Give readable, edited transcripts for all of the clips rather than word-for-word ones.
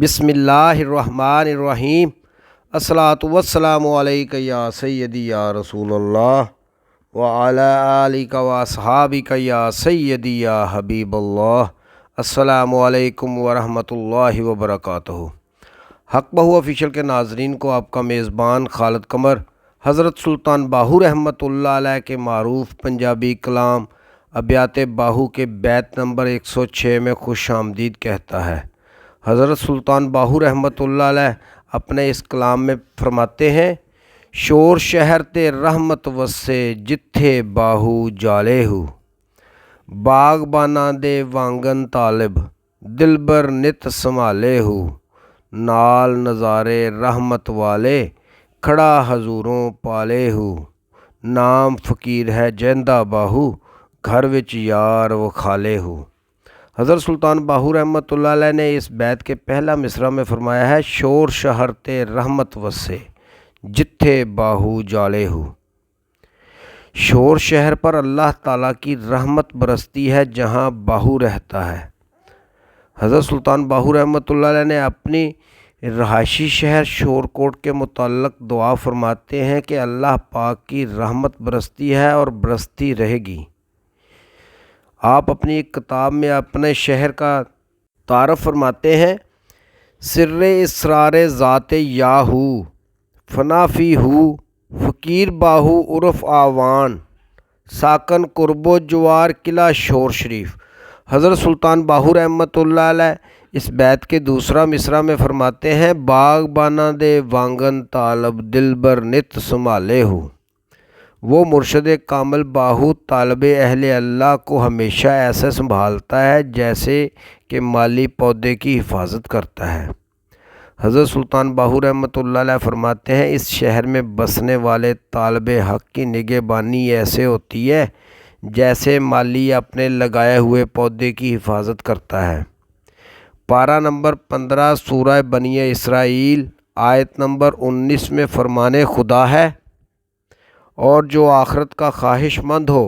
بسم اللہ الرحمن الرحیم۔ الصلاۃ والسلام علیک یا سیدی یا رسول اللہ وعلی آلک و اصحابک یا سیدی یا حبیب اللہ۔ السلام علیکم ورحمۃ اللہ وبرکاتہ۔ حق بہو آفیشیل کے ناظرین کو آپ کا میزبان خالد قمر حضرت سلطان باہو رحمۃ اللہ علیہ کے معروف پنجابی کلام ابیات باہو کے بیت نمبر 106 میں خوش آمدید کہتا ہے۔ حضرت سلطان باہو رحمۃ اللہ علیہ اپنے اس کلام میں فرماتے ہیں، شور شہر تے رحمت وسے جتھے باہو جالے ہو، باغ بانا دے وانگن طالب دلبر نت سنبھالے ہو، نال نظارے رحمت والے کھڑا حضوروں پالے ہو، نام فقیر ہے جیندہ باہو گھر وچ یار وکھالے ہو۔ حضرت سلطان باہو رحمۃ اللہ علیہ نے اس بیت کے پہلا مصرع میں فرمایا ہے، شور شہر تے رحمت وسے جتھے باہو جالے ہو۔ شور شہر پر اللہ تعالیٰ کی رحمت برستی ہے جہاں باہو رہتا ہے۔ حضرت سلطان باہو رحمۃ اللہ علیہ نے اپنی رہائشی شہر شور کوٹ کے متعلق دعا فرماتے ہیں کہ اللہ پاک کی رحمت برستی ہے اور برستی رہے گی۔ آپ اپنی ایک کتاب میں اپنے شہر کا تعارف فرماتے ہیں، سر اسرار ذات یاہو فنا فی ہو، فقیر باہو عرف آوان ساکن قرب و جوار قلعہ شور شریف۔ حضرت سلطان باہو رحمۃ اللہ علیہ اس بیت کے دوسرا مصرع میں فرماتے ہیں، باغ بانا دے وانگن طالب دلبر نت سنبھالے ہو۔ وہ مرشد کامل باہو طالب اہل اللہ کو ہمیشہ ایسے سنبھالتا ہے جیسے کہ مالی پودے کی حفاظت کرتا ہے۔ حضرت سلطان باہو رحمۃ اللہ علیہ فرماتے ہیں، اس شہر میں بسنے والے طالب حق کی نگہبانی ایسے ہوتی ہے جیسے مالی اپنے لگائے ہوئے پودے کی حفاظت کرتا ہے۔ پارہ نمبر 15 سورہ بنی اسرائیل آیت نمبر 19 میں فرمان خدا ہے، اور جو آخرت کا خواہش مند ہو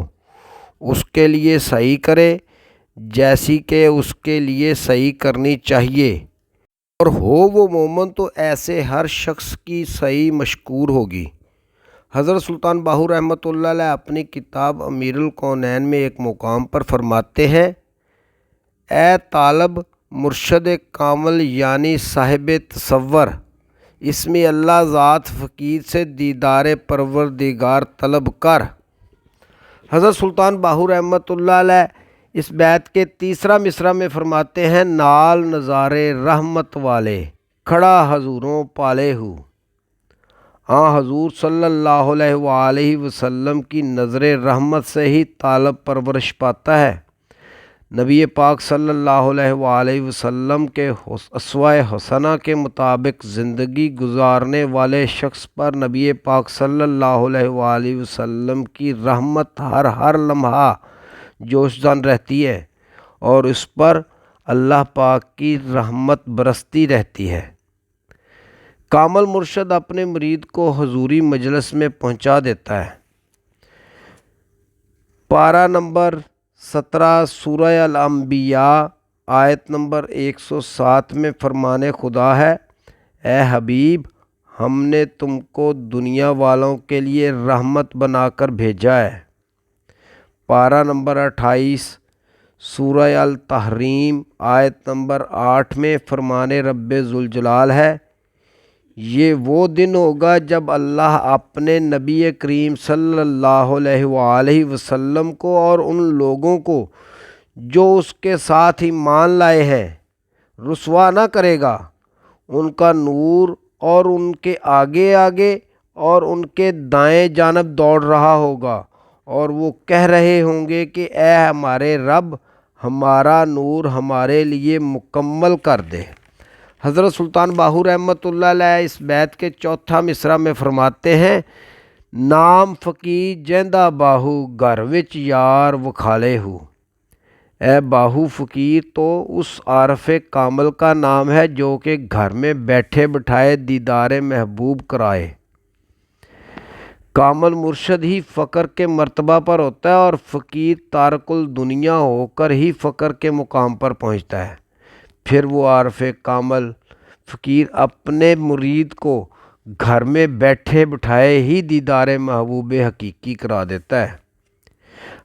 اس کے لیے صحیح کرے جیسی کہ اس کے لیے صحیح کرنی چاہیے، اور ہو وہ مومن تو ایسے ہر شخص کی صحیح مشکور ہوگی۔ حضرت سلطان باہو رحمۃ اللہ علیہ اپنی کتاب امیر الکونین میں ایک مقام پر فرماتے ہیں، اے طالب مرشد کامل یعنی صاحب تصور، اس میں اللہ ذات فقیر سے دیدار پروردگار طلب کر۔ حضرت سلطان باہو رحمۃ اللہ علیہ اس بیت کے تیسرا مصرع میں فرماتے ہیں، نال نظارے رحمت والے کھڑا حضوروں پالے ہو۔ حضور صلی اللہ علیہ وآلہ وسلم کی نظر رحمت سے ہی طالب پرورش پاتا ہے۔ نبی پاک صلی اللہ علیہ وآلہ وسلم کے اسوہ حسنہ کے مطابق زندگی گزارنے والے شخص پر نبی پاک صلی اللہ علیہ وآلہ وسلم کی رحمت ہر لمحہ جوش زن رہتی ہے، اور اس پر اللہ پاک کی رحمت برستی رہتی ہے۔ کامل مرشد اپنے مرید کو حضوری مجلس میں پہنچا دیتا ہے۔ پارہ نمبر 17 سورہ الانبیاء آیت نمبر 107 میں فرمان خدا ہے، اے حبیب ہم نے تم کو دنیا والوں کے لیے رحمت بنا کر بھیجا ہے۔ پارہ نمبر 28 سورہ التحریم آیت نمبر 8 میں فرمان رب ذوالجلال ہے، یہ وہ دن ہوگا جب اللہ اپنے نبی کریم صلی اللہ علیہ وآلہ وسلم کو اور ان لوگوں کو جو اس کے ساتھ ایمان لائے ہیں رسوا نہ کرے گا۔ ان کا نور اور ان کے آگے آگے اور ان کے دائیں جانب دوڑ رہا ہوگا، اور وہ کہہ رہے ہوں گے کہ اے ہمارے رب ہمارا نور ہمارے لیے مکمل کر دے۔ حضرت سلطان باہو رحمۃ اللہ علیہ اس بیت کے چوتھا مصرع میں فرماتے ہیں، نام فقیر جیندہ باہو گھر وچ یار وکھالے ہو۔ اے باہو فقیر تو اس عارف کامل کا نام ہے جو کہ گھر میں بیٹھے بٹھائے دیدار محبوب کرائے۔ کامل مرشد ہی فقر کے مرتبہ پر ہوتا ہے، اور فقیر تارک الدنیا ہو کر ہی فقر کے مقام پر پہنچتا ہے۔ پھر وہ عارف کامل فقیر اپنے مرید کو گھر میں بیٹھے بٹھائے ہی دیدار محبوب حقیقی کرا دیتا ہے۔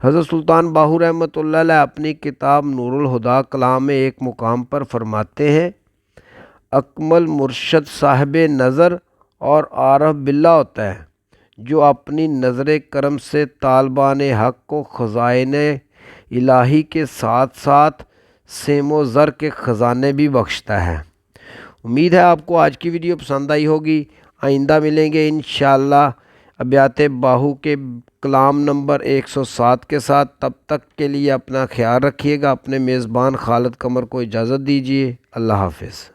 حضرت سلطان باہو رحمۃ اللہ علیہ اپنی کتاب نور الہدیٰ کلام میں ایک مقام پر فرماتے ہیں، اکمل مرشد صاحب نظر اور عارف باللہ ہوتا ہے جو اپنی نظر کرم سے طالبان حق کو خزائن الہی کے ساتھ ساتھ سیم و زر کے خزانے بھی بخشتا ہے۔ امید ہے آپ کو آج کی ویڈیو پسند آئی ہوگی۔ آئندہ ملیں گے انشاءاللہ ابیات باہو کے کلام نمبر 107 کے ساتھ۔ تب تک کے لیے اپنا خیال رکھیے گا۔ اپنے میزبان خالد قمر کو اجازت دیجیے۔ اللہ حافظ۔